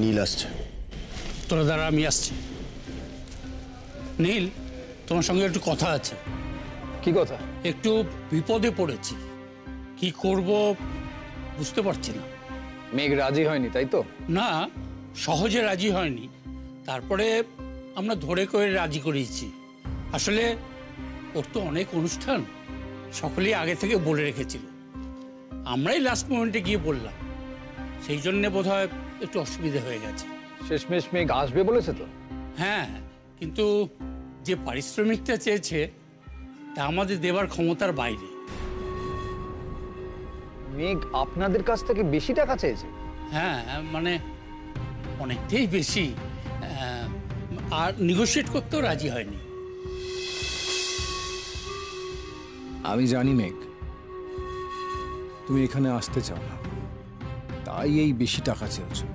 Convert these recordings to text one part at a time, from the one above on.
নীল আসছে। তোরা দ্বারা আমি আসছি। নীল, তোমার সঙ্গে একটু কথা আছে। কি কথা? একটু বিপদে পড়েছি, কি করব বুঝতে পারছি না। মেঘ রাজি হয়নি তাই তো? না, সহজে রাজি হয়নি, তারপরে আমরা ধরে করে রাজি করিয়েছি। আসলে ওর তো অনেক অনুষ্ঠান, সকলেই আগে থেকে বলে রেখেছিল, আমরাই লাস্ট মোমেন্টে গিয়ে বললাম, সেই জন্যে বোধ হয় একটু অসুবিধা হয়ে গেছে। শেষমেশ মেঘ আসবে বলেছে তো? হ্যাঁ, কিন্তু যে পারিশ্রমিকটা চেয়েছে তা আমাদের দেবার ক্ষমতার বাইরে। মেঘ আপনাদের কাছ থেকে বেশি টাকা চেয়েছে? হ্যাঁ, মানে অনেকটাই বেশি, আর নেগোশিয়েট করতেও রাজি হয়নি। আমি জানি মেঘ, তুমি এখানে আসতে চাও না, তাই এই বেশি টাকা চেয়েছো।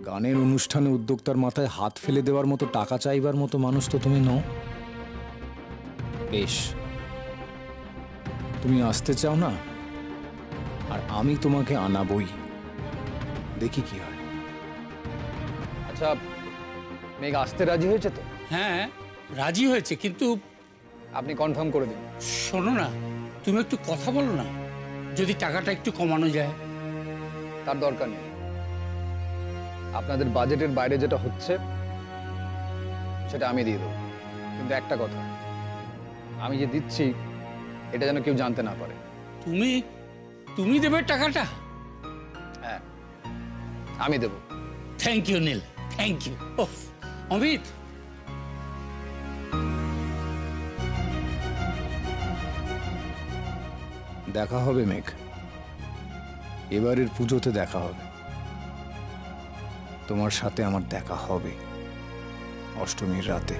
গানের অনুষ্ঠানে উদ্যোক্তার মাথায় হাত ফেলে দেওয়ার মতো টাকা চাইবার মতো মানুষ তো তুমি নও। বেশ, তুমি আসতে চাও না, আর আমি তোমাকে আনাবই, দেখি কি হয়। আচ্ছা, মেঘ আসতে রাজি হয়েছে তো? হ্যাঁ, রাজি হয়েছে, কিন্তু আপনি কনফার্ম করে দিন। শোনো না, তুমি একটু কথা বলো না, যদি টাকাটা একটু কমানো যায়। তার দরকার নেই, আপনাদের বাজেটের বাইরে যেটা হচ্ছে সেটা আমি দিয়ে দেবো, কিন্তু একটা কথা, আমি যে দিচ্ছি এটা যেন কেউ জানতে না পারে। তুমি তুমি দেবে টাকাটা? হ্যাঁ, আমি দেবো। Thank you Neel, thank you. Amit, দেখা হবে মেঘ, এবারের পুজোতে দেখা হবে। তোমার সাথে আমার দেখা হবে অষ্টমীর রাতে।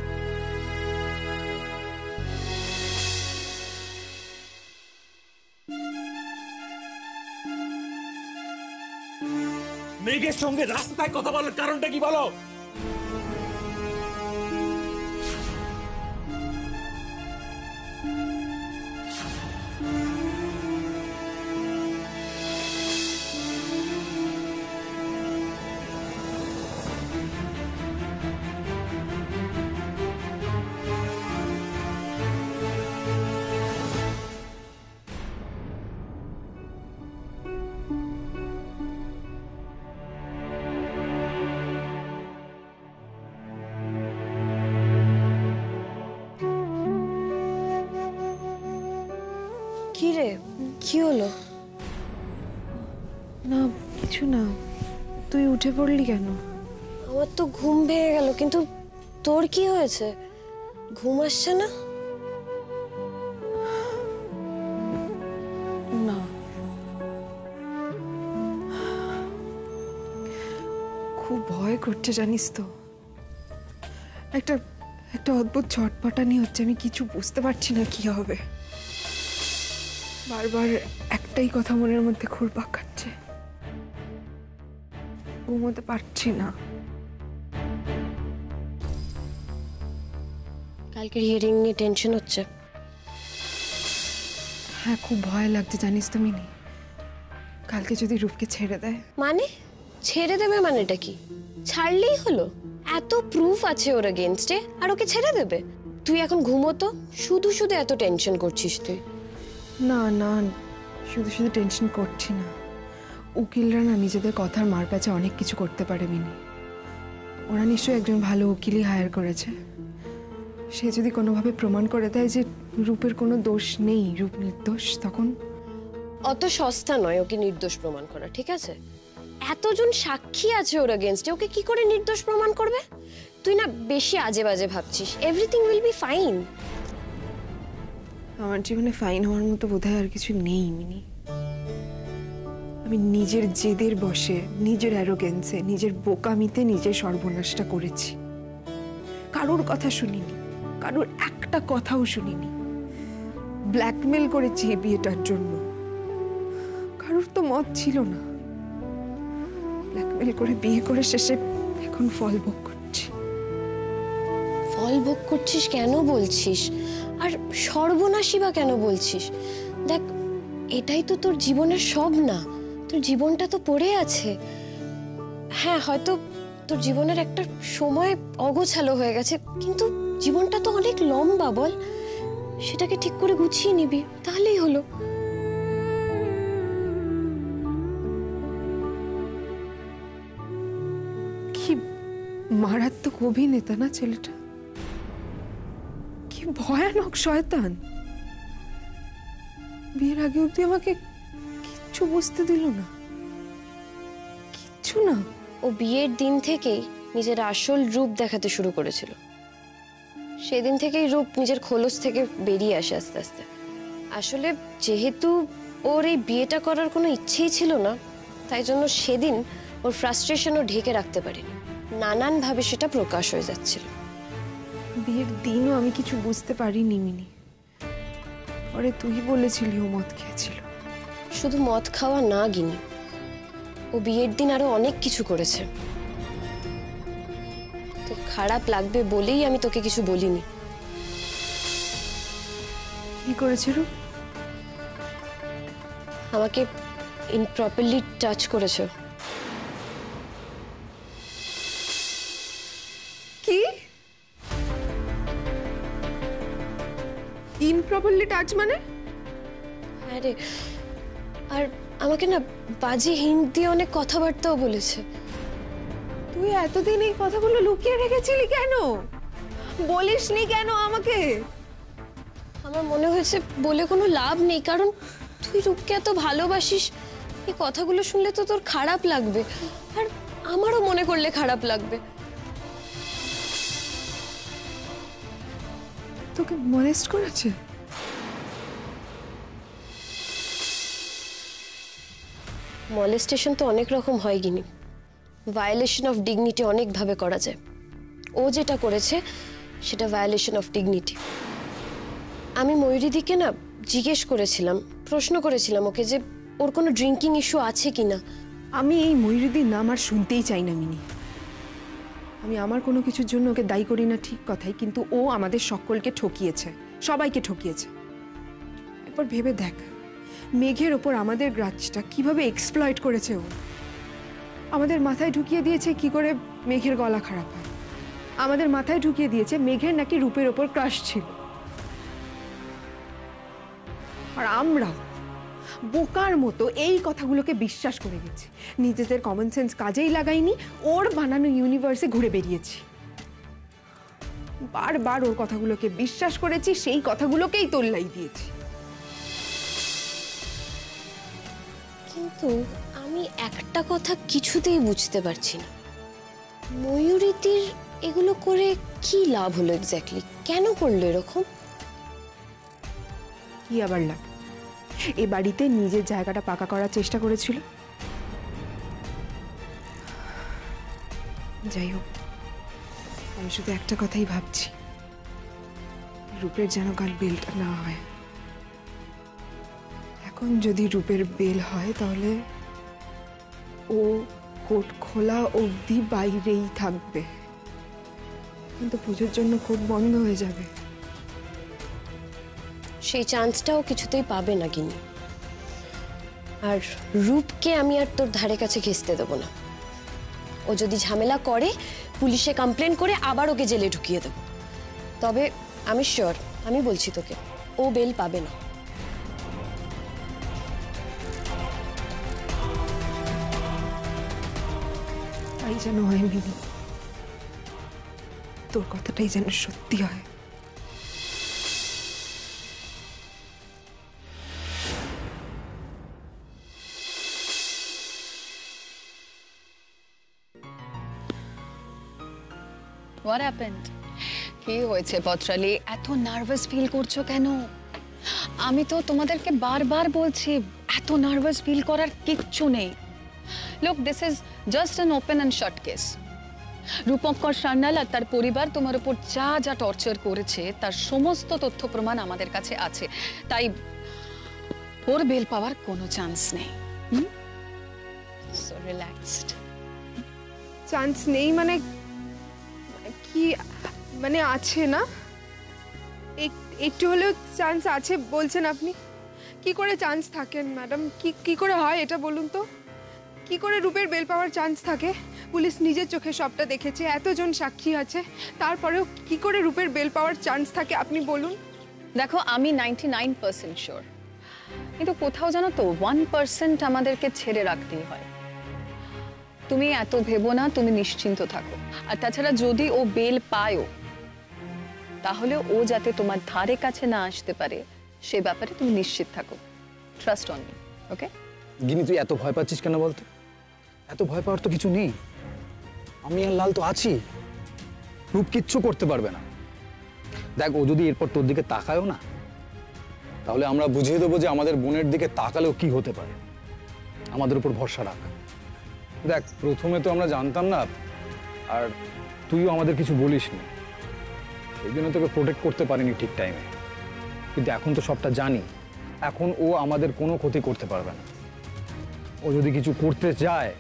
মেঘের সঙ্গে রাস্তায় কথা বলার কারণটা কি বলো? কি রে, কি হলো? না কিছু না, তুই উঠে পড়লি কেন? আমার তো ঘুম ভেঙে গেল, কিন্তু তোর কি হয়েছে? ঘুম আসছে না? না, খুব ভয় করছে জানিস তো। একটা একটা অদ্ভুত ছটপটানি হচ্ছে, আমি কিছু বুঝতে পারছি না কি হবে। বারবার একটাই কথা মনের মধ্যে ঘুরপাক খাচ্ছে, ঘুমোতে পারছি না। কালকের হিয়ারিং নিয়ে টেনশন হচ্ছে? হ্যাঁ, খুব ভয় লাগছে জানিস তো মিনি, কালকে যদি রূপকে ছেড়ে দেয়। মানে ছেড়ে দেবে মানেটা কি? ছাড়লেই হলো? এত প্রুফ আছে ওর এগেইনস্টে, আর ওকে ছেড়ে দেবে? তুই এখন ঘুমোতো, শুধু শুধু এত টেনশন করছিস তুই। না না, শুধু শুধু টেনশন করছি না। উকিলরা না নিজেদের কথার মারপ্যাচে অনেক কিছু করতে পারে মিনি। ওরা নিশ্চয়ই একজন ভালো উকিলই হায়ার করেছে। সে যদি কোনোভাবে প্রমাণ করে দেয় যে রূপের কোনো দোষ নেই, রূপ নির্দোষ, তখন অত সস্তা নয় ওকে নির্দোষ প্রমাণ করা, ঠিক আছে? এতজন সাক্ষী আছে ওর এগেইনস্টে, ওকে কি করে নির্দোষ প্রমাণ করবে? তুই না বেশি আজে বাজে ভাবছিস। Everything will be fine. আমার জীবনে ফাইন হওয়ার মতো বোধহয় আর কিছু নেই মিনি। আমি নিজের জেদের বশে, নিজের অ্যারোগেন্সে, নিজের বোকামিতে নিজের সর্বনাশটা করেছি। কারোর কথা শুনিনি, কারোর একটা কথাও শুনিনি। ব্ল্যাকমেল করেছি এই বিয়েটার জন্য, কারোর তো মত ছিল না। ব্ল্যাকমেল করে বিয়ে করে শেষে এখন ফল ভোগ করছি। ফল ভোগ করছিস কেন বলছিস? আর সর্বনাশী বা কেন বলছিস? দেখ, এটাই তো তোর জীবনের সব না, তোর জীবনটা তো পড়ে আছে। হ্যাঁ হয়তো তোর জীবনের একটা সময় অগোছালো হয়ে গেছে, কিন্তু জীবনটা তো অনেক লম্বা, বল? সেটাকে ঠিক করে গুছিয়ে নিবি, তাহলেই হলো। কি মারাত্মক অভিনেতা না ছেলেটা, কি ভয়ানক শয়তান। বিয়ের আগে অব্দি আমাকে কিচ্ছু বুঝতে দিল না, কিচ্ছু না। ও বিয়ের দিন থেকেই নিজের আসল রূপ দেখাতে শুরু করেছিল। সেদিন থেকেই রূপ নিজের খোলস থেকে বেরিয়ে আসে আস্তে আস্তে। আসলে যেহেতু ওর এই বিয়েটা করার কোনো ইচ্ছেই ছিল না, তাই জন্য সেদিন ওর ফ্রাস্ট্রেশনও ঢেকে রাখতে পারেনি, নানানভাবে সেটা প্রকাশ হয়ে যাচ্ছিল। বিয়ের দিনও আমি কিছু বুঝতে পারিনি মিনি। পরে তুই বলেছিলি ও মদ খেয়েছিল। শুধু মদ খাওয়া না গিনি, ও বিয়ের দিন আরো অনেক কিছু করেছে। তোর খারাপ লাগবে বলেই আমি তোকে কিছু বলিনি। কি করেছিল? আমাকে ইনপ্রপারলি টাচ করেছে। কি ইমপ্রপারলি টাচ মানে? হ্যাঁ রে, আর আমাকে না বাজে হিন্ট দিয়ে অনেক কথাবার্তাও বলেছে। তুই এতদিন এই কথাগুলো লুকিয়ে রেখেছিলি কেন? বলিসনি কেন আমাকে? আমার মনে হয়েছে বলে কোনো লাভ নেই, কারণ তুই রূপকে এত ভালোবাসিস। এই কথাগুলো শুনলে তো তোর খারাপ লাগবে, আর আমারও মনে করলে খারাপ লাগবে। তোকে মলেস্ট করেছে? মলেস্টেশন তো অনেক রকম হয় গিনি। ভায়োলেশন অফ ডিগনিটি অনেকভাবে করা যায়। ও যেটা করেছে সেটা ভায়োলেশন অফ ডিগনিটি। আমি ময়ূরীদিকে না জিজ্ঞেস করেছিলাম, প্রশ্ন করেছিলাম ওকে যে ওর কোনো ড্রিঙ্কিং ইস্যু আছে কিনা। আমি এই ময়ূরীদির নাম আর শুনতেই চাই না মিনি। আমি আমার কোনো কিছুর জন্য ওকে দায়ী করি না, ঠিক কথাই, কিন্তু ও আমাদের সকলকে ঠকিয়েছে, সবাইকে ঠকিয়েছে। একবার ভেবে দেখ, মেঘের ওপর আমাদের গ্রাজটা কিভাবে এক্সপ্লয়েট করেছে ও। আমাদের মাথায় ঢুকিয়ে দিয়েছে কি করে মেঘের গলা খারাপ হয়। আমাদের মাথায় ঢুকিয়ে দিয়েছে মেঘের নাকি রূপের ওপর ক্রাশ ছিল। আর আমরাও বোকার মতো এই কথাগুলোকে বিশ্বাস করে গেছি, নিজেদের কমন সেন্স কাজেই লাগাইনি, ওর বানানো ইউনিভার্সে ঘুরে বেরিয়েছি। বারবার ওর কথাগুলোকে বিশ্বাস করেছি, সেই কথাগুলোকেই তোল্লাই দিয়েছি। কিন্তু আমি একটা কথা কিছুতেই বুঝতে পারছি না, ময়ূরীতির এগুলো করে কি লাভ হলো এক্স্যাক্টলি? কেন করলো এরকম? কি আবার লাভ? এ বাড়িতে নিজের জায়গাটা পাকা করার চেষ্টা করেছিল। যাই হোক, আমি শুধু একটা কথাই ভাবছি, রূপের যেন কাল বেলটা না হয়। এখন যদি রূপের বেল হয় তাহলে ও কোর্ট খোলা অবধি বাইরেই থাকবে, কিন্তু পুজোর জন্য কোর্ট বন্ধ হয়ে যাবে। সেই চান্সটাও কিছুতেই পাবে না গিনি। আর রূপকে আমি আর তোর ধারে কাছে ঘেঁচতে দেবো না। ও যদি ঝামেলা করে, পুলিশে কমপ্লেন করে আবার ওকে জেলে ঢুকিয়ে দেবো। তবে আমি শিওর, আমি বলছি তোকে, ও বেল পাবে না। তাই যেন হয় মিনি, তোর কথাটাই যেন সত্যি হয়। What happened? কি হয়েছে পত্রালি? এত নার্ভাস ফিল করছো কেন? আমি তো তোমাদেরকে বারবার বলছি এত নার্ভাস ফিল করার কিচ্ছু নেই। Look, this is just an open and shut case. Rupankar Sanyal আর তার পরিবার তোমার উপর যা যা টর্চার করেছে তার সমস্ত তথ্য প্রমাণ আমাদের কাছে আছে, তাই ওর বেল পাওয়ার কোনো চান্স নেই। So relaxed. চান্স নেই মানে কি? মানে আছে না, একটু হলেও চান্স আছে বলছেন আপনি? কি করে চান্স থাকেন ম্যাডাম? কি করে হয় এটা বলুন তো? কি করে রূপের বেল পাওয়ার চান্স থাকে? পুলিশ নিজের চোখে সবটা দেখেছে, এতজন সাক্ষী আছে, তারপরেও কি করে রূপের বেল পাওয়ার চান্স থাকে আপনি বলুন। দেখো আমি 99% শিওর, কিন্তু কোথাও জানো তো 1% আমাদেরকে ছেড়ে রাখতেই হয়। তুমি এত ভেবো না, তুমি নিশ্চিন্ত থাকো। আর তাছাড়া যদি ও বেল পায়ও, তাহলে ও যাতে তোমার ধারে কাছে না আসতে পারে সে ব্যাপারে তুমি নিশ্চিত থাকো। ট্রাস্ট অন মি, ওকে? গিনি, তুই এত ভয় পাচ্ছিস কেন বলতো? এত ভয় পাওয়ার তো কিছু নেই। আমি আর লাল তো আছি। রূপ কিচ্ছু করতে পারবে না। দেখ, ও যদি এরপর তোর দিকে তাকায়ও না, তাহলে আমরা বুঝিয়ে দেবো যে আমাদের বোনের দিকে তাকালেও কি হতে পারে। আমাদের উপর ভরসা রাখ। দেখ, প্রথমে তো আমরা জানতাম না, আর তুইও আমাদের কিছু বলিসনি, সেই জন্য তোকে প্রোটেক্ট করতে পারিনি ঠিক টাইমে। কিন্তু এখন তো সবটা জানি। এখন ও আমাদের কোনো ক্ষতি করতে পারবে না। ও যদি কিছু করতে চায়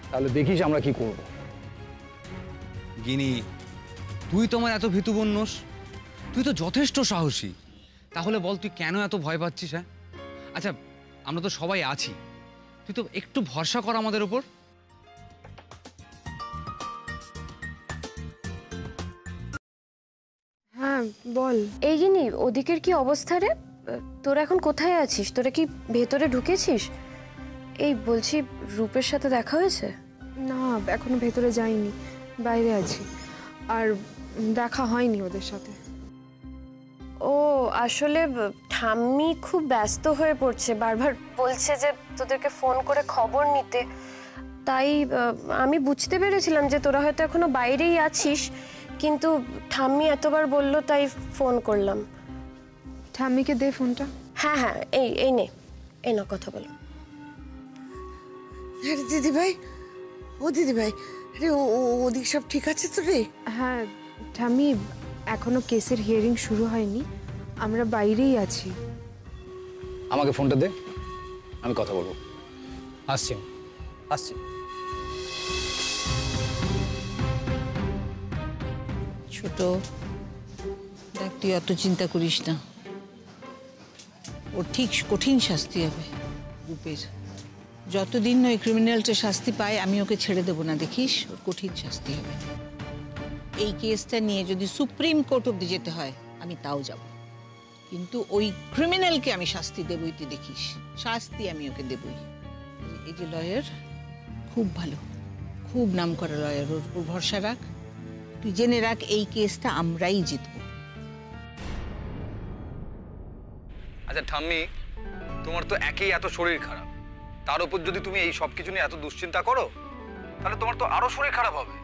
তাহলে দেখিস আমরা কি করব। গিনি, তুই তোমার এত ভীতু বন্যস? তুই তো যথেষ্ট সাহসী। তাহলে বল, তুই কেন এত ভয় পাচ্ছিস? হ্যাঁ, আচ্ছা, আমরা তো সবাই আছি, তুই তো একটু ভরসা কর আমাদের ওপর। হ্যাঁ বল। এই গিনি, ওদিকের কি অবস্থা রে? তোরা এখন কোথায় আছিস? তোরা কি ভেতরে ঢুকেছিস? এই বলছি, রূপের সাথে দেখা হয়েছে? না, এখনো ভেতরে যাইনি, বাইরে আছি। আর দেখা হয়নি ওদের সাথে। ও আসলে ঠাম্মি খুব ব্যস্ত হয়ে পড়ছে, বারবার বলছে যে তোদেরকে ফোন করে খবর নিতে। তাই আমি বুঝতে পেরেছিলাম যে তোরা হয়তো এখনো বাইরেই আছিস, কিন্তু ঠাম্মি এতবার বললো তাই ফোন করলাম। ঠাম্মিকে দে ফোনটা। হ্যাঁ হ্যাঁ, এই নে, এই না, কথা বলো। আরে দিদি ভাই, ও দিদি ভাই, আরে ওদিক সব ঠিক আছে তো রে? হ্যাঁ ঠাম্মি, এখনো কেসের হিয়ারিং শুরু হয়নি, আমরা বাইরেই আছি। আমাকে ফোনটা দে, আমি কথা বলবো। আসছি আসছি। ছোট, দেখ, তুই অত চিন্তা করিস না। ওর ঠিক কঠিন শাস্তি হবে রূপের। যতদিন ওই ক্রিমিনালটা শাস্তি পায় আমি ওকে ছেড়ে দেবো না, দেখিস, ওর কঠিন শাস্তি হবে। এই কেসটা নিয়ে যদি সুপ্রিম কোর্ট অব্দি যেতে হয় আমি তাও যাব, কিন্তু ওই ক্রিমিনালকে আমি শাস্তি দেবই, তুই দেখিস, শাস্তি আমি ওকে দেবই। এই যে লয়ার, খুব ভালো, খুব নাম করা লয়ার, ওর উপর ভরসা রাখ। তুই জেনে রাখ, এই কেসটা আমরাই জিতবো। আচ্ছা ঠাম্মি, তোমার তো একেই এত শরীর খারাপ, তার উপর যদি তুমি এই সব কিছু নিয়ে এত দুশ্চিন্তা করো, তাহলে তোমার তো আরো শরীর খারাপ হবে।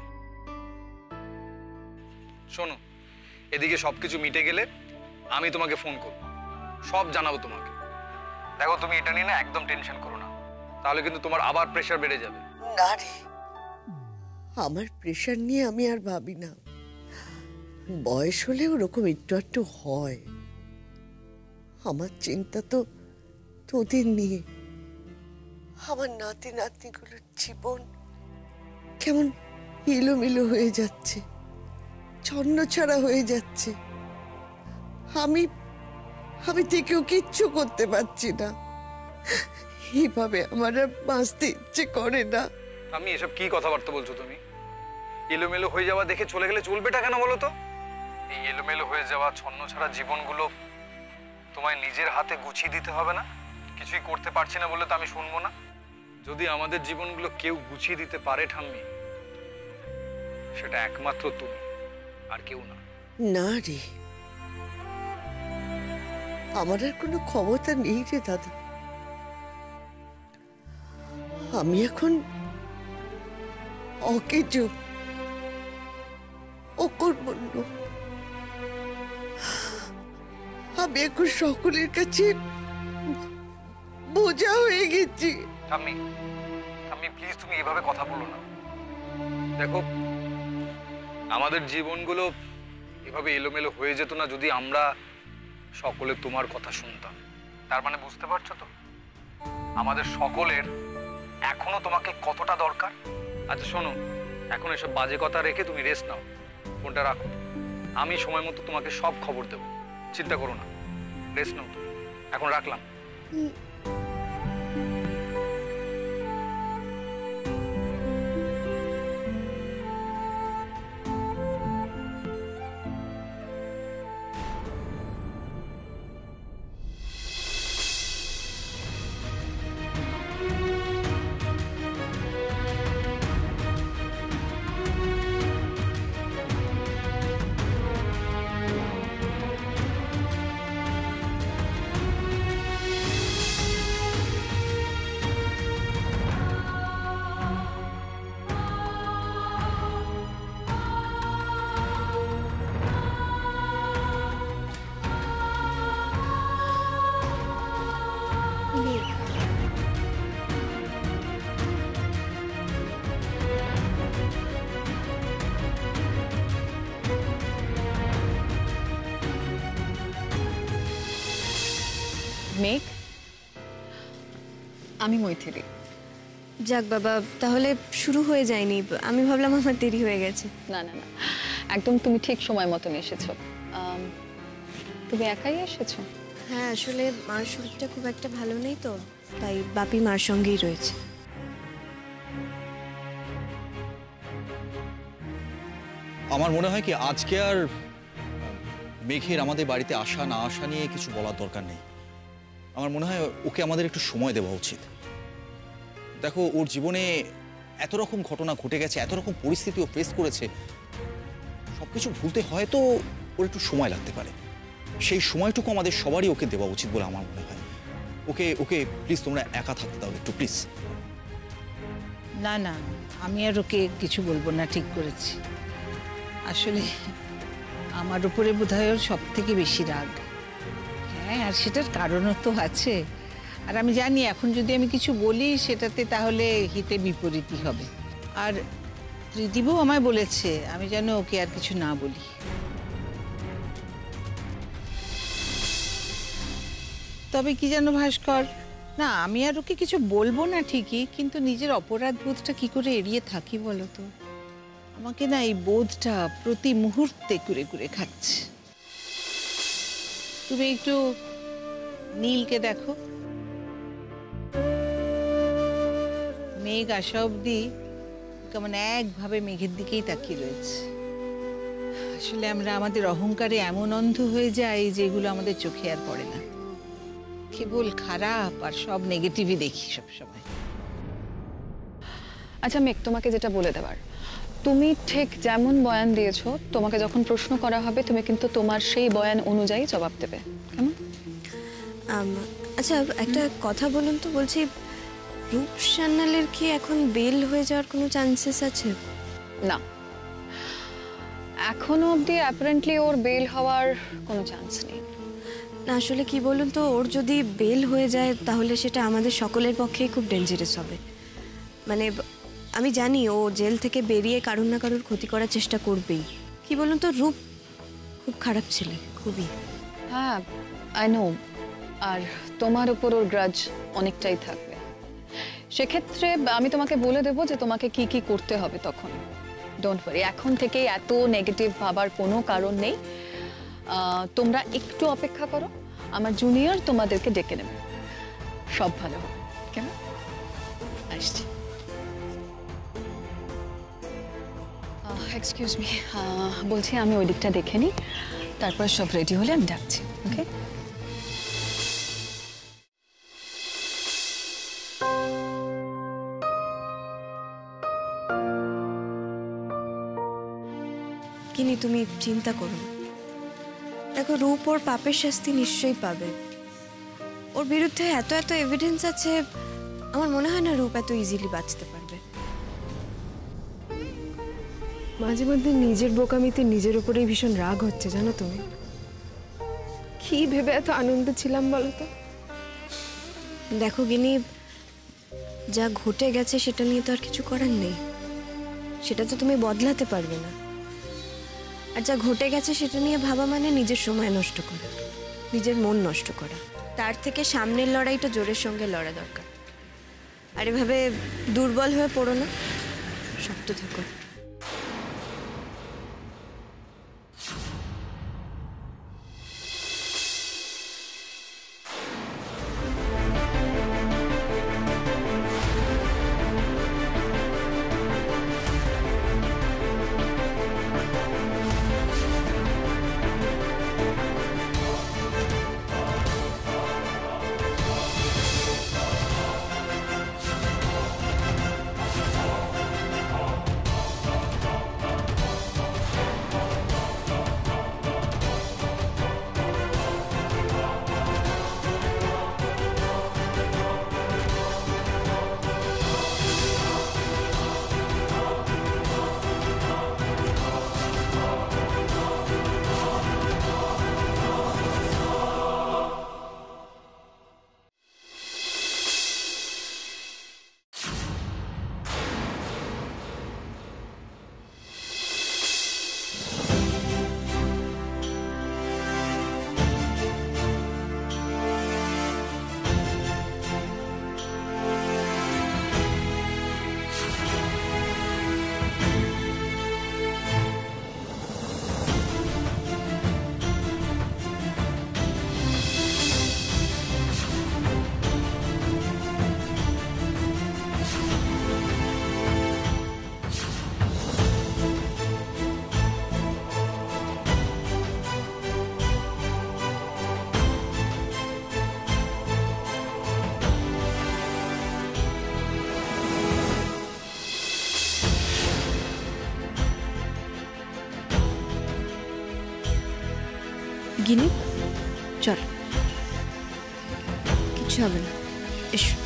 শোনো, এদিকে সবকিছু মিটে গেলে আমি তোমাকে ফোন করব, সব জানাবো তোমাকে। দেখো, তুমি এটা নিয়ে না একদম টেনশন করো না, তাহলে কিন্তু তোমার আবার প্রেশার বেড়ে যাবে। না রে, আমার প্রেশার নিয়ে আমি আর ভাবি না। বয়স হলে ওরকম একটু একটু হয়। আমার চিন্তা তো তোদের নিয়ে। আমার নাতি নাতনিগুলোর জীবন কেমন এলোমেলো হয়ে যাচ্ছে, ছন্নছাড়া হয়ে যাচ্ছে। আমি থেকেও কিচ্ছু করতে পারছি না। এইভাবে আমার আর বাঁচতে ইচ্ছে করে না। আমি এসব কি কথাবার্তা বলছো তুমি? এলোমেলো হয়ে যাওয়া দেখে চলে গেলে চলবেটা কেন বলো তো? এই এলোমেলো হয়ে যাওয়া ছন্নছাড়া জীবনগুলো তোমায় নিজের হাতে গুছিয়ে দিতে হবে না? কিছুই করতে পারছি না বলে তো আমি শুনবো না। যদি আমাদের জীবনগুলো কেউ গুছিয়ে দিতে পারে ঠাম্মি, সেটা একমাত্র তুমি, আর কেউ না। না রে, আমার আর কোনো ক্ষমতা নেই রে দাদা। আমি এখন অকেজ, অকর্মণ্য। আমি এখন সকলের কাছে বোঝা হয়ে গেছি। ঠাম্মি, ঠাম্মি প্লিজ তুমি এভাবে কথা বলো না। দেখো, আমাদের জীবনগুলো এভাবে এলোমেলো হয়ে যেত না যদি আমরা সকলে তোমার কথা শুনতাম। তার মানে বুঝতে পারছো তো আমাদের সকলের এখনো তোমাকে কতটা দরকার। আচ্ছা শোনো, এখন এসব বাজে কথা রেখে তুমি রেস্ট নাও, ফোনটা রাখো। আমি সময় মতো তোমাকে সব খবর দেবো, চিন্তা করো না। রেস্ট নাও, এখন রাখলাম। মেঘ, আমি মৈথিলি। যাক বাবা, তাহলে শুরু হয়ে যায়নি? আমি ভাবলাম আমার দেরি হয়ে গেছে। না না না, একদম তুমি ঠিক সময় মতন এসেছো। তুমি একাই এসেছো? হ্যাঁ, আসলে মার শরীরটা খুব একটা ভালো নেই তো, তাই বাপি মার সঙ্গেই রয়েছে। আমার মনে হয় কি আজকে আর মেঘের আমাদের বাড়িতে আসা না আসা নিয়ে কিছু বলার দরকার নেই। আমার মনে হয় ওকে আমাদের একটু সময় দেওয়া উচিত। দেখো, ওর জীবনে এত রকম ঘটনা ঘটে গেছে, এত রকম পরিস্থিতি ও ফেস করেছে, সবকিছু ভুলতে হয়তো ওর একটু সময় লাগতে পারে। সেই সময়টুকু আমাদের সবারই ওকে দেওয়া উচিত বলে আমার মনে হয়। ওকে ওকে প্লিজ তোমরা একা থাকতে দাও একটু, প্লিজ। না না, আমি আর ওকে কিছু বলবো না, ঠিক করেছি। আসলে আমার উপরে বোধহয় ওর সব থেকে বেশি রাগ। হ্যাঁ, আর সেটার কারণও তো আছে। আর আমি জানি এখন যদি আমি কিছু বলি সেটাতে তাহলে হিতে বিপরীতই হবে। আর ত্রিদীপও আমায় বলেছে আমি যেন ওকে আর কিছু না বলি। তবে কি জানো ভাস্কর, না আমি আর ওকে কিছু বলবো না ঠিকই, কিন্তু নিজের অপরাধ বোধটা কি করে এড়িয়ে থাকি বলো তো? আমাকে না এই বোধটা প্রতি মুহূর্তে কুরে কুরে খাচ্ছে। তুমি একটু নীলকে দেখো, মেঘ আসা অব্দি কেমন একভাবে মেঘের দিকেই তাকিয়ে রয়েছে। আসলে আমরা আমাদের অহংকারে এমন অন্ধ হয়ে যাই যেগুলো আমাদের চোখে আর পড়ে না। কেবল খারাপ আর সব নেগেটিভই দেখি সবসময়। আচ্ছা মেঘ, তোমাকে যেটা বলে দেওয়ার, তুমি ঠিক যেমন বয়ান দিয়েছো, তোমাকে যখন প্রশ্ন করা হবে তুমি কিন্তু তোমার সেই বয়ান অনুযায়ী জবাব দেবে, কেমন? আচ্ছা, একটা কথা বলুন তো, বলছি রূপ সান্যালের কি এখন বেল হয়ে যাওয়ার কোনো চান্সেস আছে? না, এখনো অবধি অ্যাপারেন্টলি ওর বেল হওয়ার কোনো চান্স নেই। না আসলে কি বলুন তো, ওর যদি বেল হয়ে যায় তাহলে সেটা আমাদের সকলের পক্ষেই খুব ডেঞ্জারাস হবে। মানে আমি জানি ও জেল থেকে বেরিয়ে কারোর না কারোর ক্ষতি করার চেষ্টা করবেই। কি বলুন তো, রূপ খুব খারাপ ছেলে, খুবই। হ্যাঁ আই নো, আর তোমার উপর ওর গ্রাজ অনেকটাই থাকবে। সেক্ষেত্রে আমি তোমাকে বলে দেবো যে তোমাকে কি কি করতে হবে তখন। ডোন্ট ওয়ারি, এখন থেকে এত নেগেটিভ ভাবার কোনো কারণ নেই। তোমরা একটু অপেক্ষা করো, আমার জুনিয়র তোমাদেরকে ডেকে নেবে, সব ভালো হবে। কেমন? আসছি। এক্সকিউজ মি, বলছি আমি ওই দিকটা দেখে নিই, তারপর সব রেডি হলে আমি ডাকছি। ওকে? কিনি তুমি চিন্তা করো না। দেখো, রূপ ওর পাপের শাস্তি নিশ্চয়ই পাবে। ওর বিরুদ্ধে এত এত এভিডেন্স আছে, আমার মনে হয় না রূপ এত ইজিলি বাঁচতে পারবে। মাঝে মধ্যে নিজের বোকামিতে নিজের উপরেই ভীষণ রাগ হচ্ছে, জানো তুমি? কি ভেবে এত আনন্দ ছিলাম বলো তো? দেখো গিনি, যা ঘটে গেছে সেটা নিয়ে তো আর কিছু করার নেই, সেটা তো তুমি বদলাতে পারবে না। আর যা ঘটে গেছে সেটা নিয়ে ভাবা মানে নিজের সময় নষ্ট করা, নিজের মন নষ্ট করা। তার থেকে সামনের লড়াইটা জোরের সঙ্গে লড়া দরকার। আর এভাবে দুর্বল হয়ে পড়ো না, শক্ত থাকো। গিনি চল, কিচ্ছু হবে না, এসো।